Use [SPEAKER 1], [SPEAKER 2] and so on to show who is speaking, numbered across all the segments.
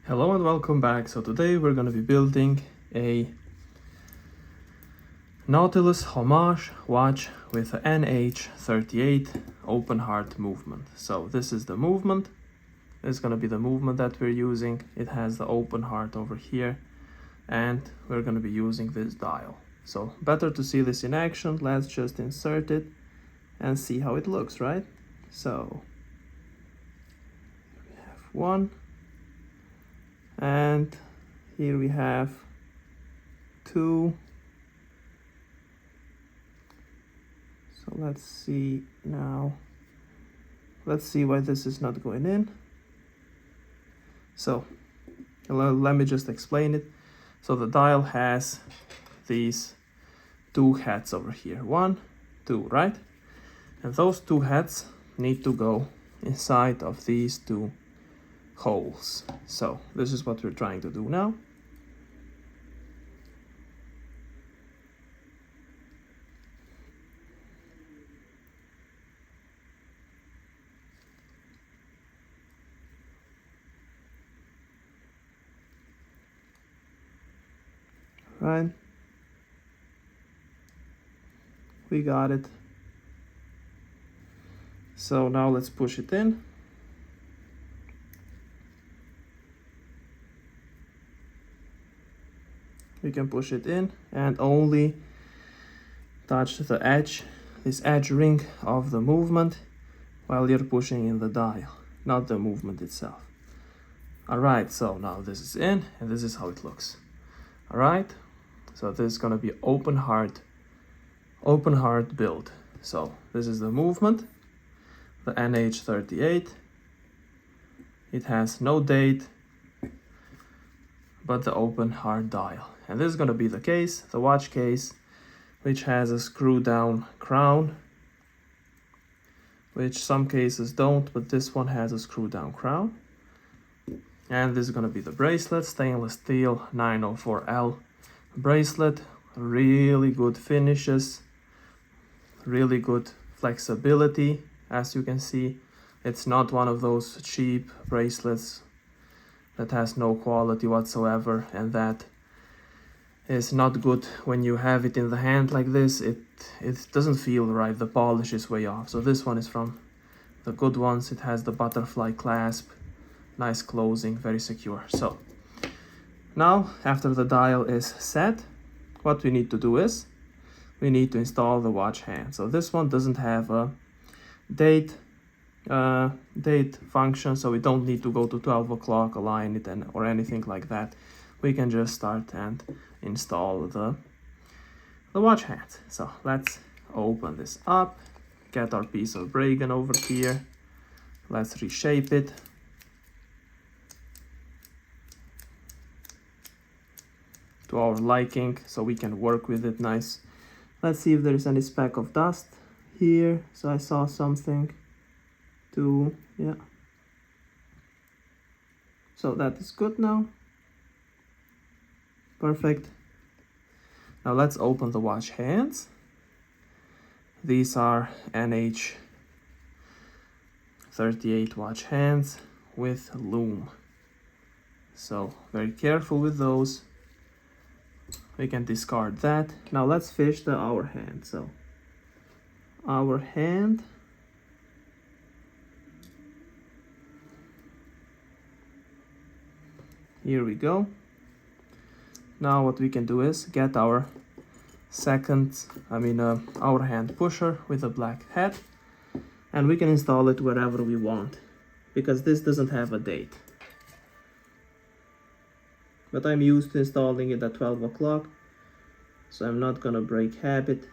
[SPEAKER 1] Hello and welcome back. So today we're going to be building a Nautilus homage watch with an nh38 OpenHeart movement. So this is the movement. This is going to be the movement that we're using. It has the OpenHeart over here and we're going to be using this dial. So better to see this in action. Let's just insert it and see how it looks, right? So we have one. And here we have 2. So let's see now. Let's see why this is not going in. So let me just explain it. So the dial has these 2 heads over here. 1, 2, right? And those 2 heads need to go inside of these 2 holes. So this is what we're trying to do now. Right, we got it. So now let's push it in. We can push it in and only touch the edge, this edge ring of the movement while you're pushing in the dial, not the movement itself. Alright, so now this is in and this is how it looks. Alright, so this is gonna be OpenHeart build. So this is the movement, the nh38. It has no date, but the OpenHeart dial. And this is going to be the case, the watch case, which has a screw down crown, which some cases don't, but this one has a screw down crown. And this is going to be the bracelet, stainless steel 904L bracelet, really good finishes, really good flexibility. As you can see, it's not one of those cheap bracelets that has no quality whatsoever, and that is not good when you have it in the hand like this. It doesn't feel right, the polish is way off. So this one is from the good ones. It has the butterfly clasp, nice closing, very secure. So now after the dial is set, what we need to do is we need to install the watch hand. So this one doesn't have a date function, so we don't need to go to 12 o'clock, align it, or anything like that. We can just start and install the watch hand. So let's open this up, get our piece of brake gun over here, let's reshape it. To our liking, so we can work with it nice. Let's see if there's any speck of dust here. So I saw something. Yeah, so that is good now. Perfect. Now let's open the watch hands. These are nh38 watch hands with loom, so very careful with those. We can discard that. Now let's fish the hour hand. So our hand, here we go. Now what we can do is get our our hand pusher with a black head, and we can install it wherever we want, because this doesn't have a date. But I'm used to installing it at 12 o'clock, so I'm not gonna break habit.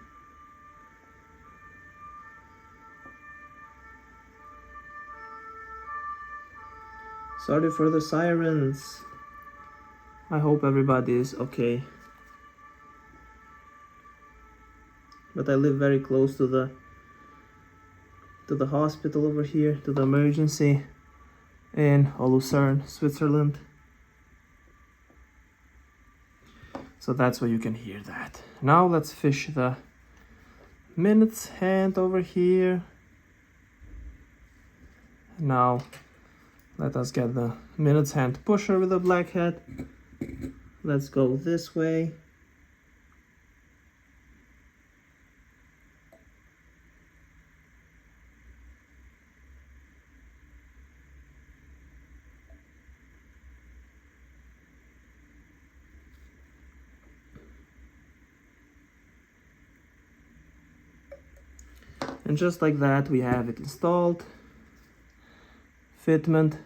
[SPEAKER 1] Sorry for the sirens. I hope everybody is okay. But I live very close to the hospital over here, to the emergency in Lucerne, Switzerland. So that's why you can hear that. Now let's fish the minutes hand over here. Now Let us get the minutes hand pusher with the black head. Let's go this way. And just like that, we have it installed. Fitment,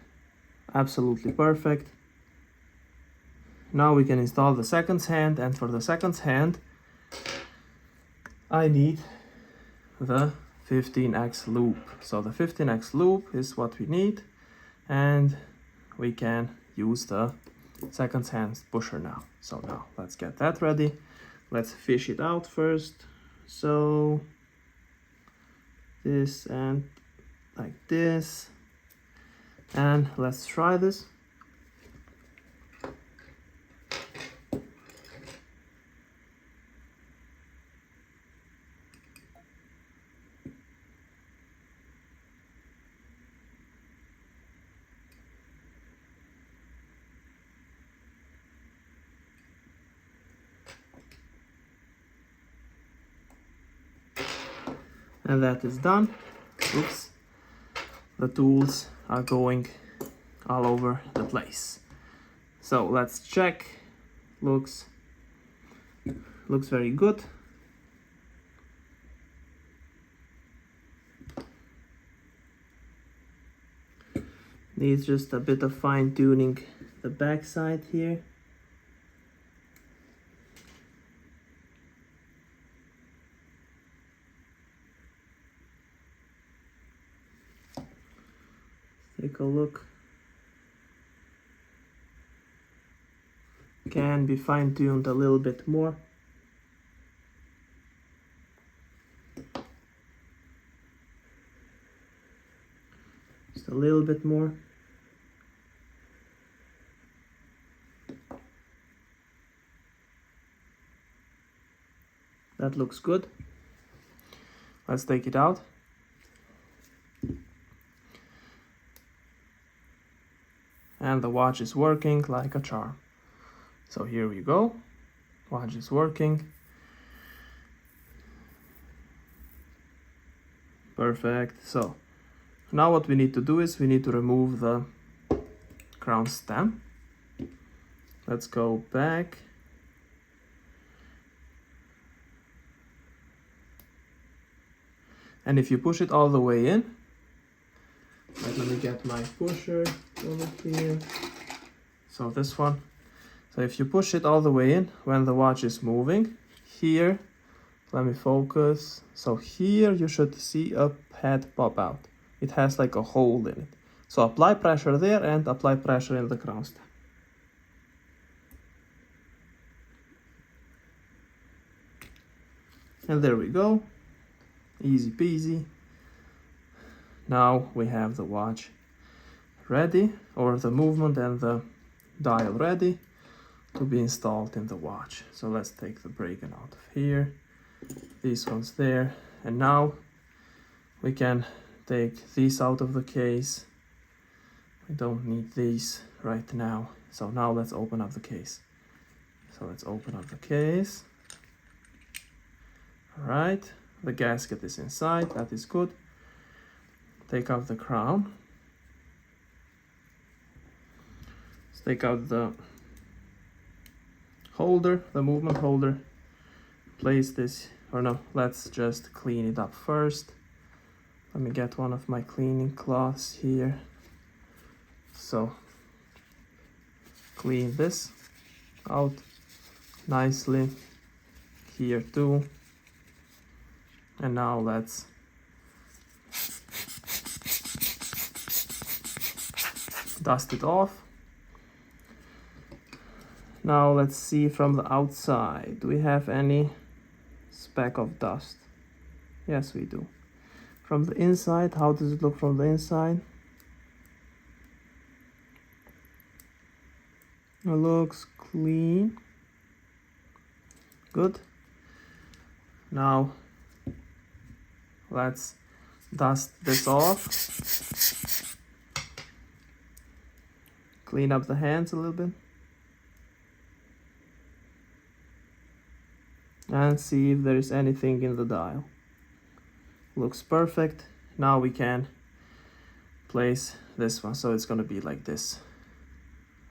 [SPEAKER 1] absolutely perfect. Now we can install the seconds hand, and for the seconds hand, I need the 15x loop. So the 15x loop is what we need, and we can use the seconds hand pusher now. So now let's get that ready. Let's fish it out first. So this and like this, and let's try this. And that is done. Oops. The tools are going all over the place. So let's check. Looks very good. Needs just a bit of fine tuning the back side here. Take a look. Can be fine-tuned a little bit more. Just a little bit more. That looks good. Let's take it out. And the watch is working like a charm. So here we go. Watch is working. Perfect. So now what we need to do is we need to remove the crown stem. Let's go back. And if you push it all the way in, let me get my pusher over here. So this one. So if you push it all the way in, when the watch is moving, here, let me focus. So here you should see a head pop out. It has like a hole in it. So apply pressure there and apply pressure in the crown stem. And there we go. Easy peasy. Now we have the watch ready, or the movement and the dial ready to be installed in the watch. So let's take the bracken out of here, these ones there, and now we can take these out of the case. We don't need these right now. So now let's open up the case. So let's open up the case. All right, the gasket is inside, that is good. Take out the crown. Let's take out the holder, the movement holder. Place this, or no, let's just clean it up first. Let me get one of my cleaning cloths here. So clean this out nicely here too. And now let's dust it off. Now let's see from the outside. Do we have any speck of dust? Yes, we do. From the inside, how does it look from the inside? It looks clean. Good. Now let's dust this off. clean up the hands a little bit. And see if there is anything in the dial. Looks perfect. Now we can place this one, so it's gonna be like this,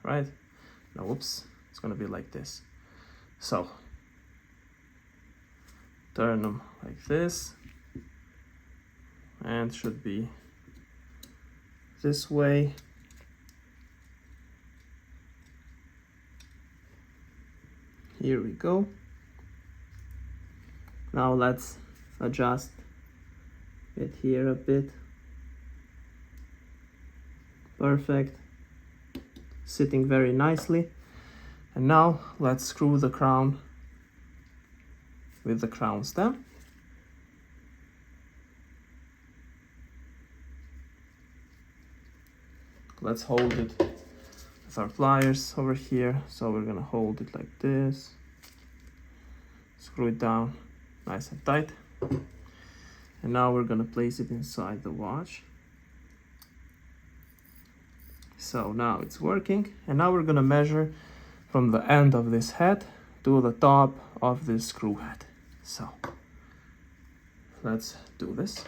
[SPEAKER 1] right? No, whoops, it's gonna be like this. So turn them like this, and should be this way. Here we go. Now let's adjust it here a bit. Perfect. Sitting very nicely. And now let's screw the crown with the crown stem. Let's hold it with our pliers over here. So we're gonna hold it like this. Screw it down nice and tight. And now we're gonna place it inside the watch. So now it's working. And now we're gonna measure from the end of this head to the top of this screw head. So let's do this.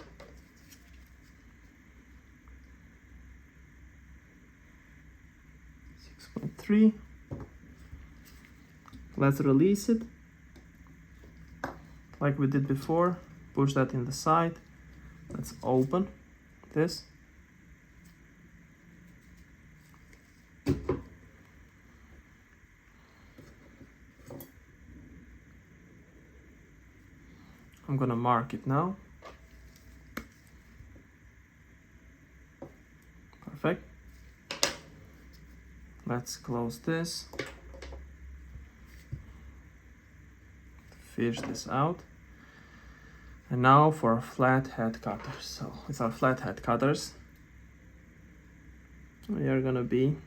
[SPEAKER 1] .3. Let's release it like we did before. Push that in the side. Let's open this. I'm gonna mark it now. Perfect. Let's close this. Fish this out. And now for our flat head cutters. So with our flat head cutters, we are gonna be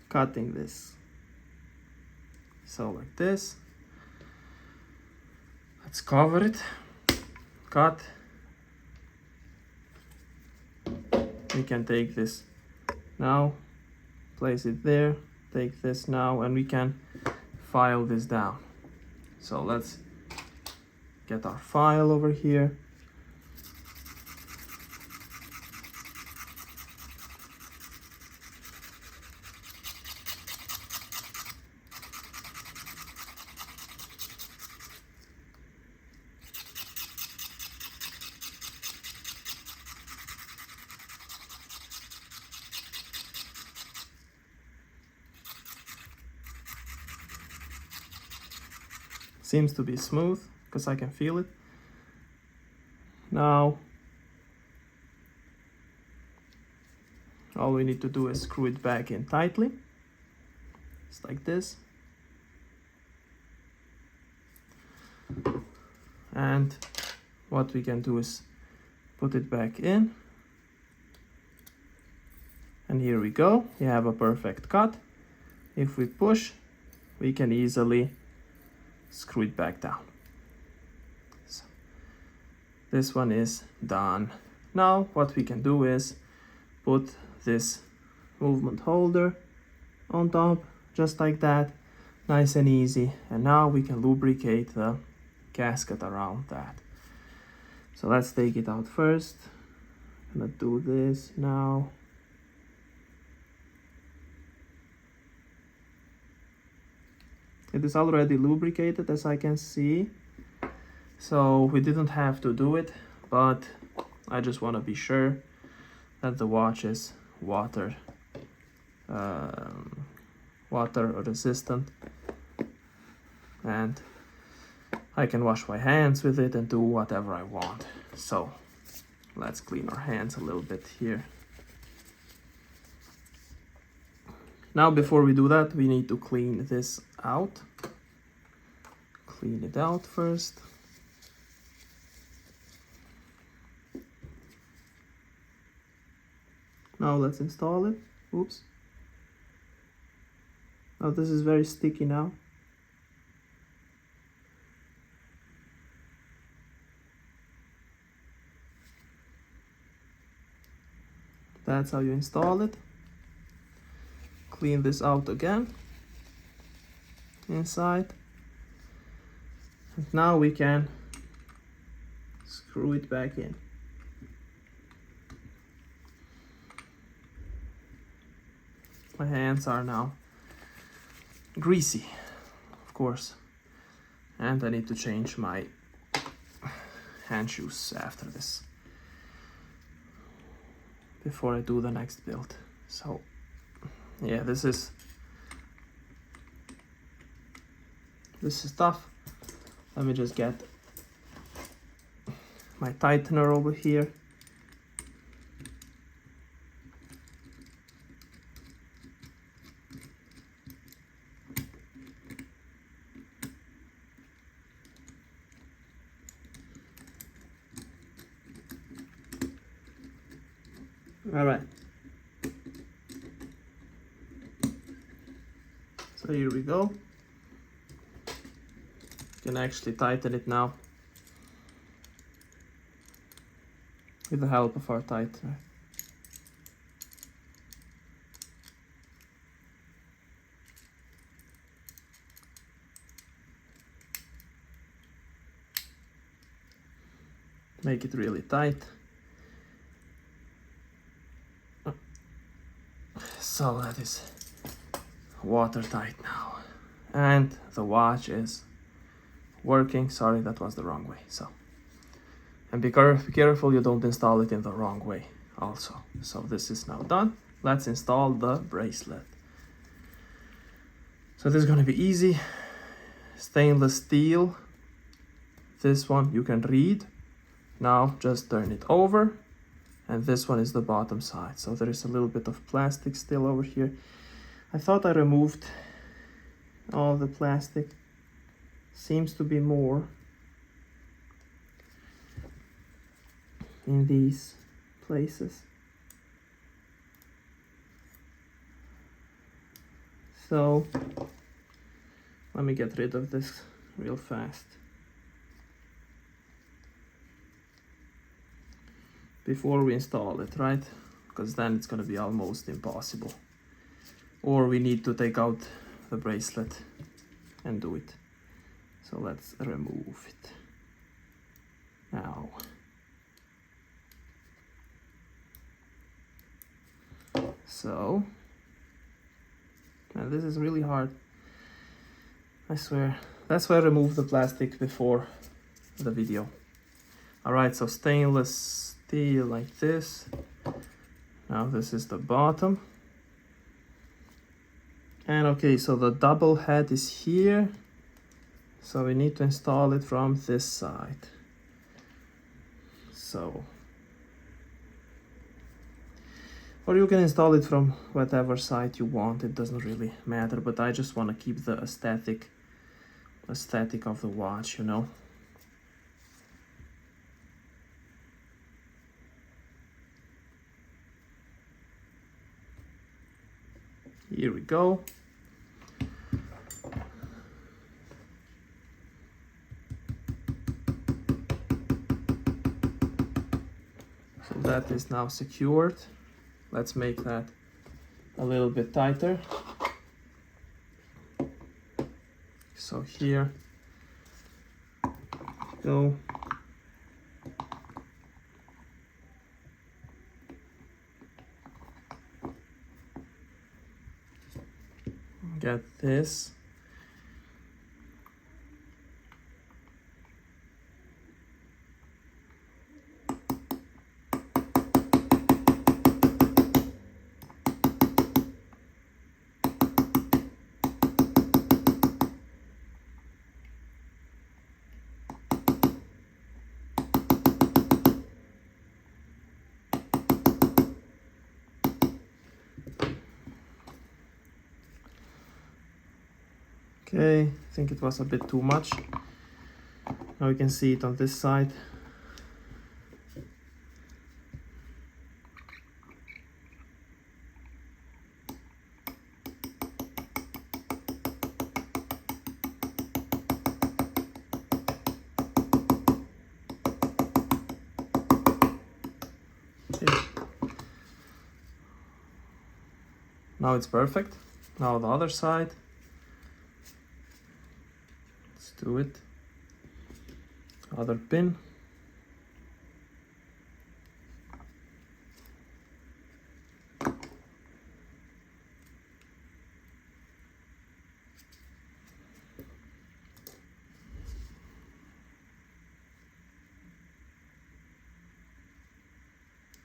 [SPEAKER 1] cutting this. So like this. Let's cover it. Cut. We can take this now, place it there, take this now, and we can file this down. So let's get our file over here. Seems to be smooth because I can feel it. Now all we need to do is screw it back in tightly. Just like this. And what we can do is put it back in. And here we go. We have a perfect cut. If we push, we can easily screw it back down. So this one is done. Now what we can do is put this movement holder on top, just like that, nice and easy. And now we can lubricate the gasket around that. So let's take it out first. I'm gonna do this now. It is already lubricated, as I can see, so we didn't have to do it, but I just want to be sure that the watch is water resistant, and I can wash my hands with it and do whatever I want. So let's clean our hands a little bit here. Now before we do that, we need to clean this out. Clean it out first. Now let's install it. Oops. Now this is very sticky now. That's how you install it. clean this out again inside. And now we can screw it back in. My hands are now greasy, of course, and I need to change my hand shoes after this before I do the next build. So yeah, this is tough. Let me just get my tightener over here. All right. So here we go. You can actually tighten it now with the help of our tightener. Make it really tight. So that is watertight now. And the watch is working. Sorry, that was the wrong way. So, and be careful you don't install it in the wrong way also. So this is now done. Let's install the bracelet. So this is going to be easy. Stainless steel. This one you can read. Now just turn it over. And this one is the bottom side. So there is a little bit of plastic still over here. I thought I removed all the plastic. Seems to be more in these places. So let me get rid of this real fast before we install it, right? Because then it's going to be almost impossible. Or we need to take out the bracelet and do it. So let's remove it now. So, and this is really hard, I swear. That's why I removed the plastic before the video. Alright, so stainless steel like this. Now this is the bottom. And okay, so the double head is here. So we need to install it from this side. So, or you can install it from whatever side you want, it doesn't really matter, but I just want to keep the aesthetic of the watch, you know. Here we go. So that is now secured. Let's make that a little bit tighter. So here go. Get this. Okay, I think it was a bit too much. Now you can see it on this side. Okay. Now it's perfect. Now the other side. Let's do it. Other pin.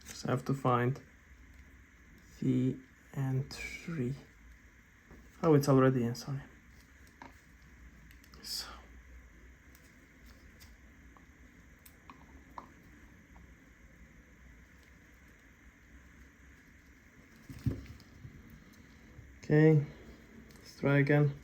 [SPEAKER 1] Just have to find the entry. Oh, it's already in, sorry. So. Okay, let's try again.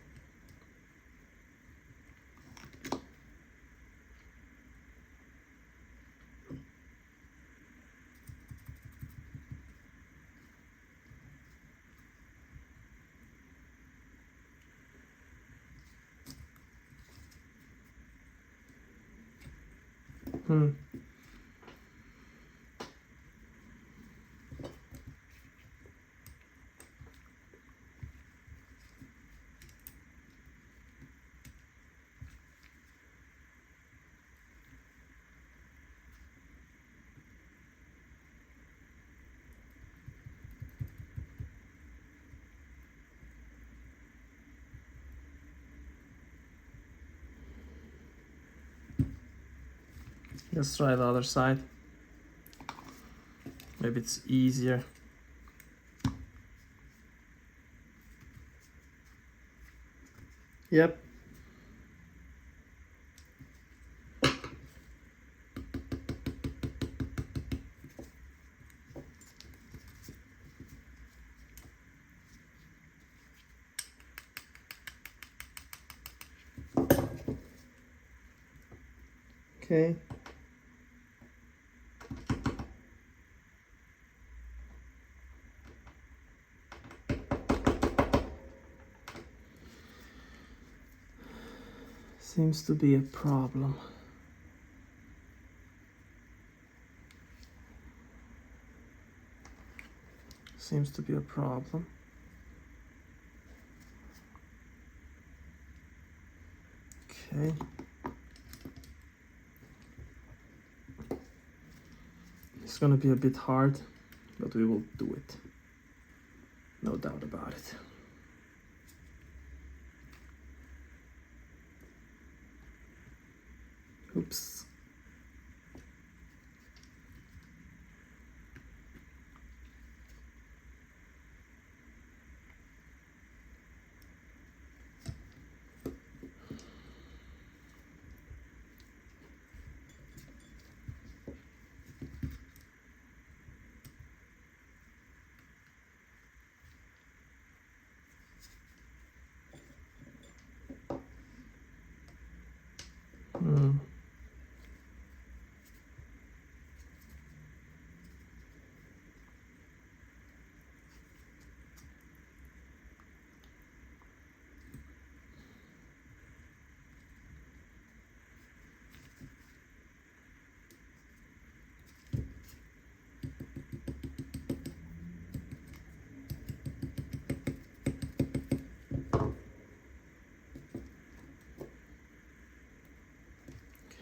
[SPEAKER 1] Let's try the other side. Maybe it's easier. Yep. Okay. Seems to be a problem. Seems to be a problem. Okay. It's gonna be a bit hard, but we will do it. No doubt about it. Oops.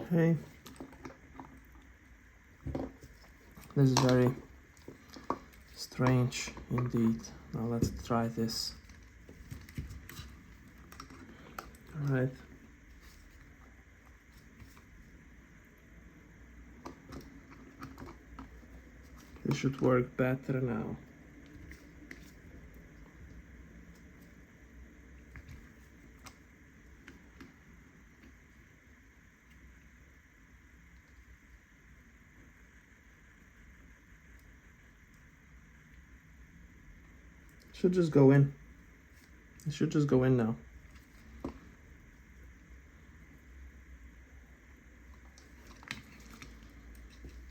[SPEAKER 1] Okay. This is very strange indeed. Now let's try this. All right. This should work better now. Should just go in. It should just go in now.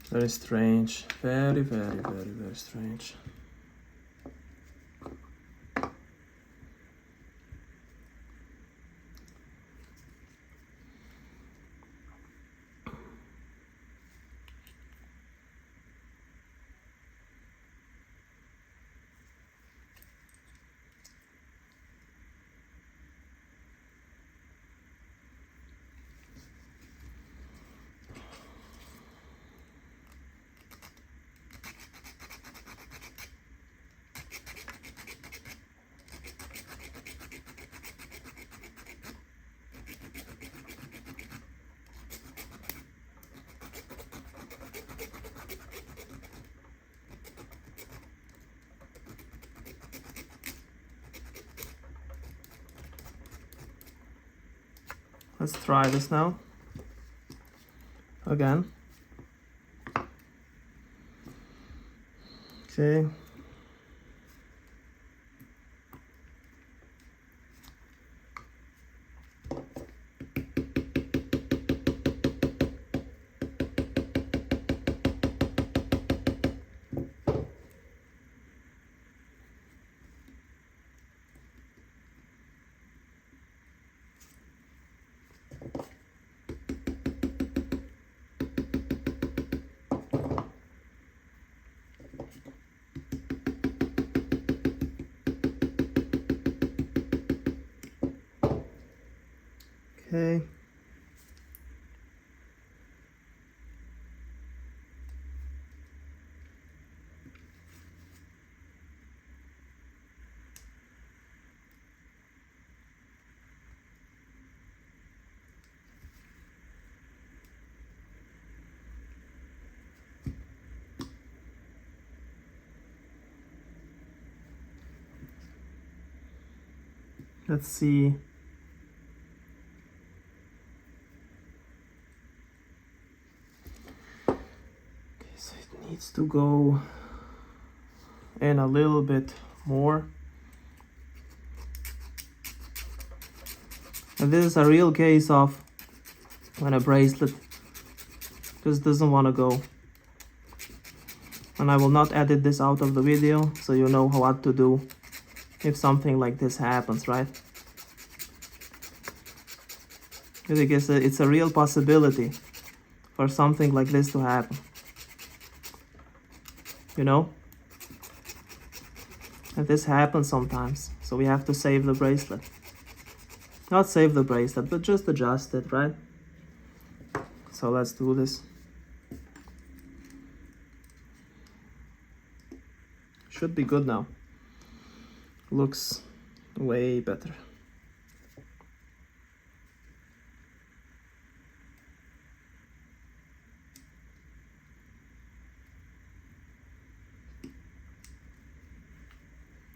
[SPEAKER 1] Very strange. Very, very, very, very strange. Let's try this now. Again. Okay. Okay. Let's see. Okay, so it needs to go in a little bit more. And this is a real case of when a bracelet just doesn't want to go. And I will not edit this out of the video, so you know what to do if something like this happens, right? Because it's a real possibility for something like this to happen. You know? And this happens sometimes, so we have to save the bracelet. Not save the bracelet, but just adjust it, right? So let's do this. Should be good now. Looks way better.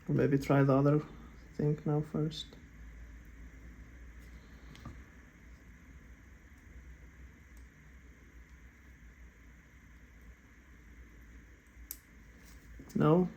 [SPEAKER 1] Or maybe try the other thing now first. No?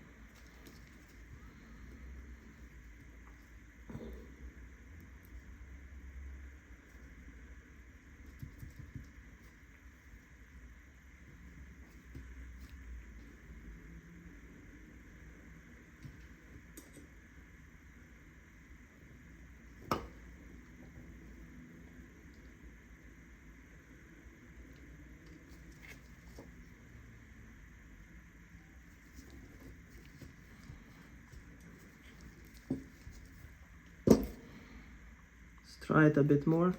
[SPEAKER 1] Try it a bit more.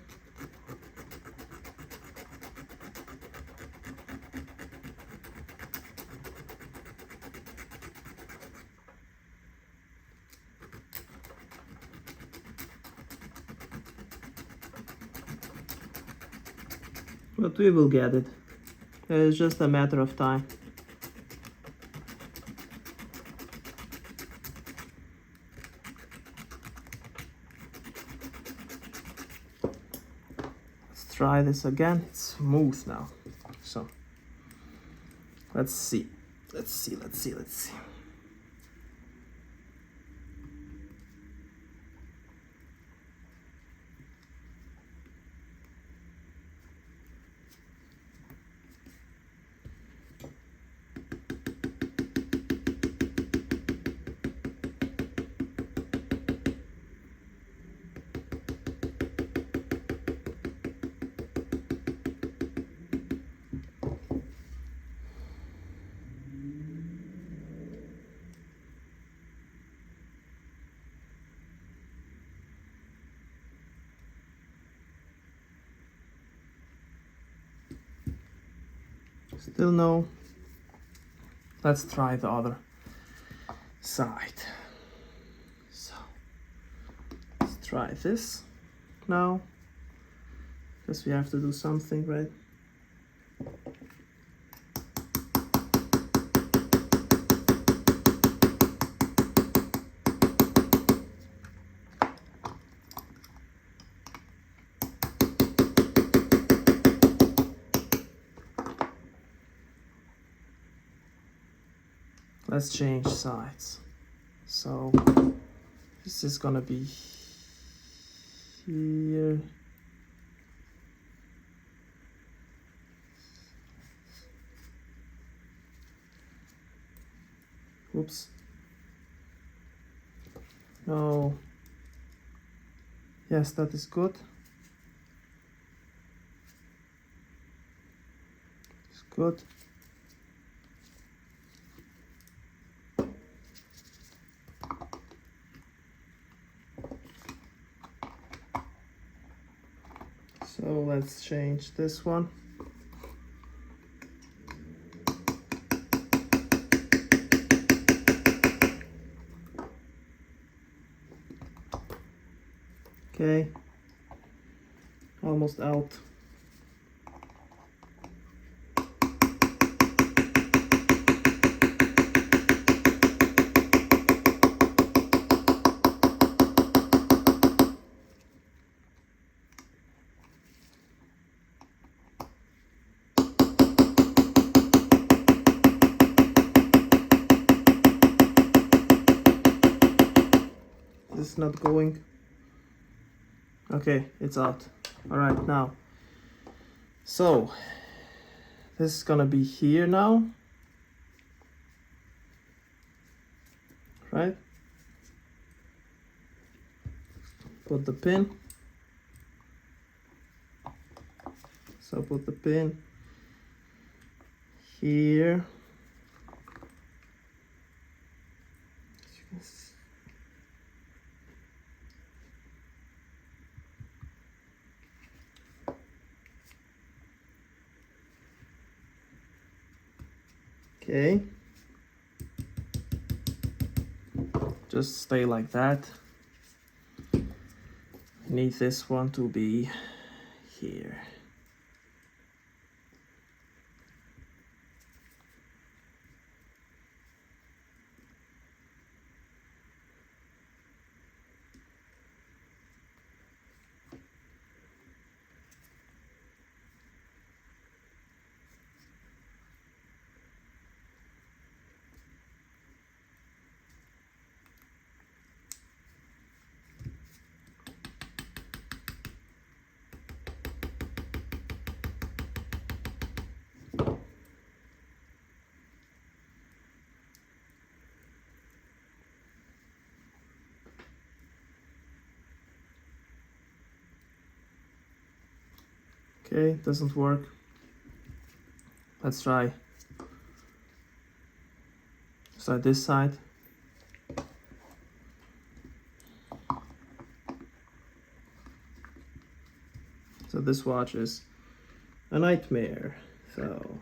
[SPEAKER 1] But we will get it. It's just a matter of time. Try this again. It's smooth now. So let's see. Let's see. Still no. Let's try the other side. So let's try this now, because we have to do something, right? let's change sides. So this is gonna be here. Oops. No. Yes, that is good. It's good. So let's change this one. Okay, almost out. This is not going. Okay, it's out. All right, now. So this is gonna be here now, right? Put the pin. So put the pin here. Okay. Just stay like that. Need this one to be here. Okay, doesn't work. Let's try. Start this side. So this watch is a nightmare. So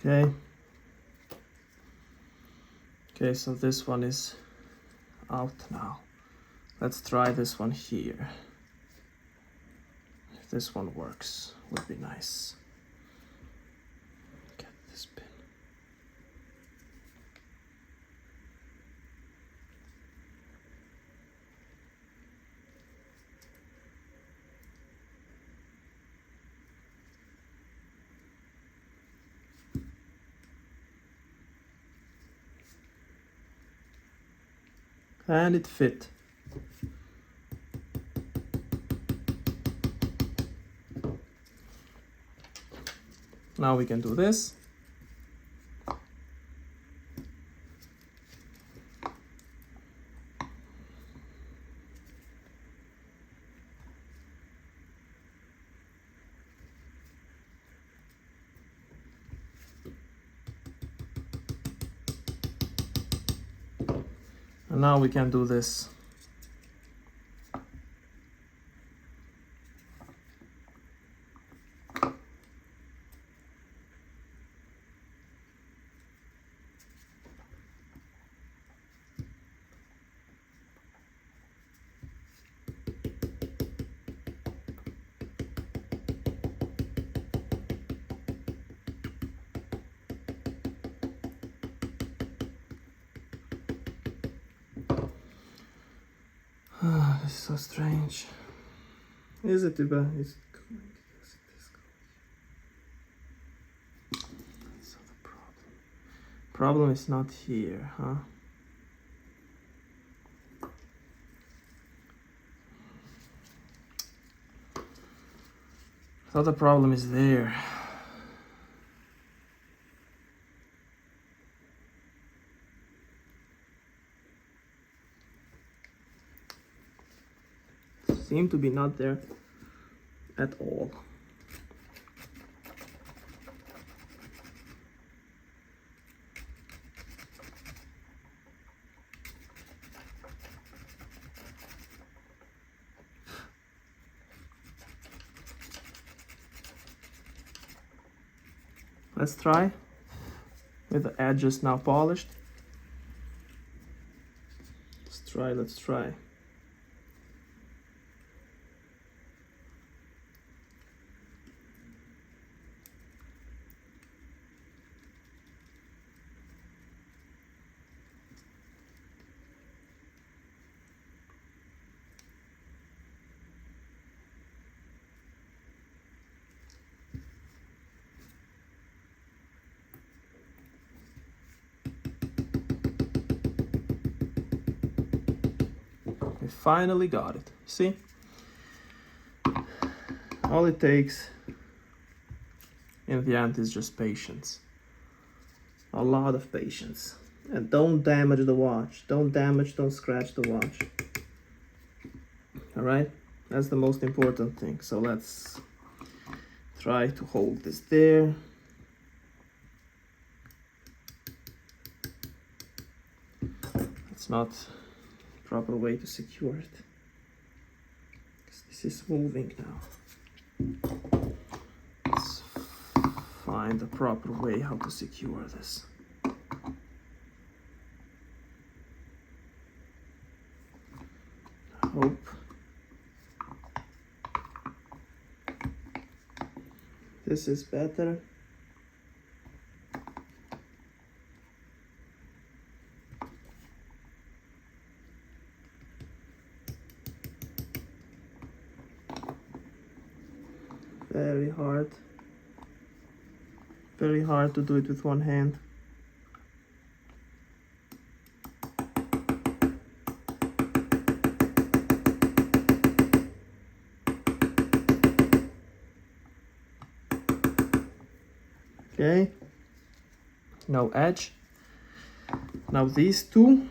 [SPEAKER 1] okay. Okay, so this one is out now. Let's try this one here. If this one works, would be nice. Get this pin. And it fit. Now we can do this. And now we can do this. Ah, this is so strange. Is it too bad? Is it going? Is it this going? That's not the problem. Problem is not here, huh? I thought the problem is there. Seem to be not there at all. Let's try with the edges now polished. Let's try. We finally got it. See? All it takes in the end is just patience. A lot of patience. And don't damage the watch. Don't scratch the watch. Alright? That's the most important thing. So let's try to hold this there. It's not the proper way to secure it. This is moving now. Let's find the proper way how to secure this. Hope. This is better. Very hard to do it with one hand. Okay, no edge. Now these two.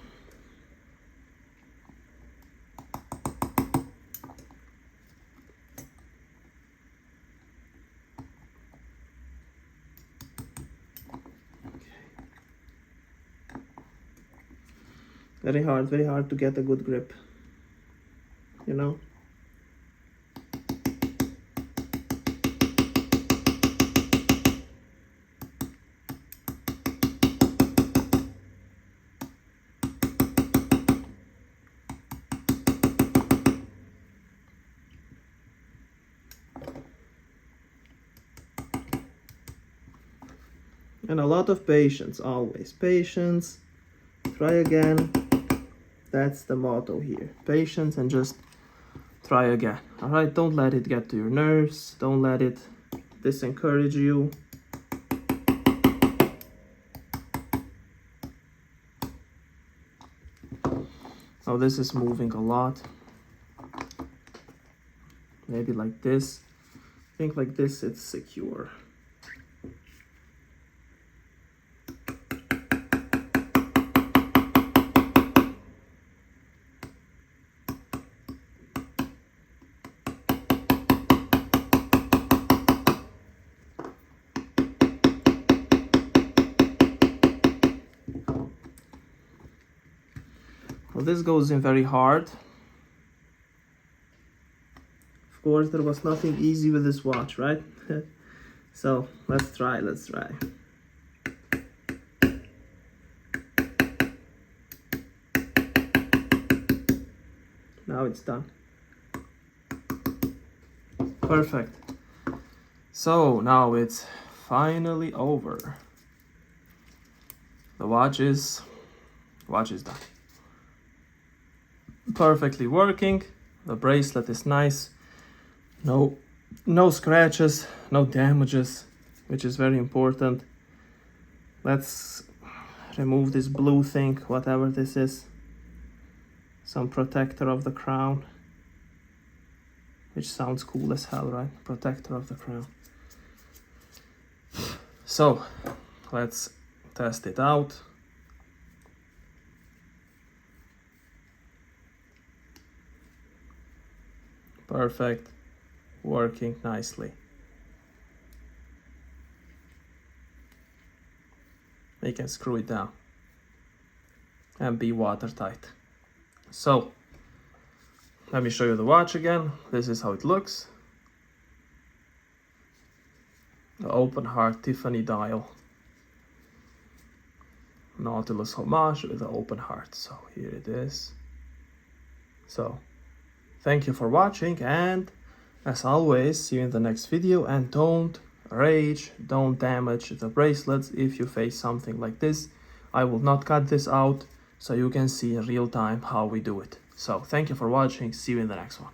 [SPEAKER 1] Very hard to get a good grip, you know. And a lot of patience, always patience. Try again. That's the motto here. Patience and just try again. All right, don't let it get to your nerves. Don't let it disencourage you. Now this is moving a lot. Maybe like this. I think like this it's secure. Well, this goes in very hard. Of course, there was nothing easy with this watch, right? So let's try. Now it's done. Perfect. So now it's finally over. The watch is done. perfectly working. The bracelet is nice. No scratches, no damages, which is very important. Let's remove this blue thing, whatever this is. Some protector of the crown. Which sounds cool as hell, right? Protector of the crown. So, let's test it out. Perfect. Working nicely. You can screw it down and be watertight. So, let me show you the watch again. This is how it looks. The OpenHeart Tiffany dial. Nautilus homage with the OpenHeart. So here it is. So, thank you for watching, and as always, see you in the next video. And don't rage, don't damage the bracelets if you face something like this. I will not cut this out so you can see in real time how we do it. So thank you for watching, see you in the next one.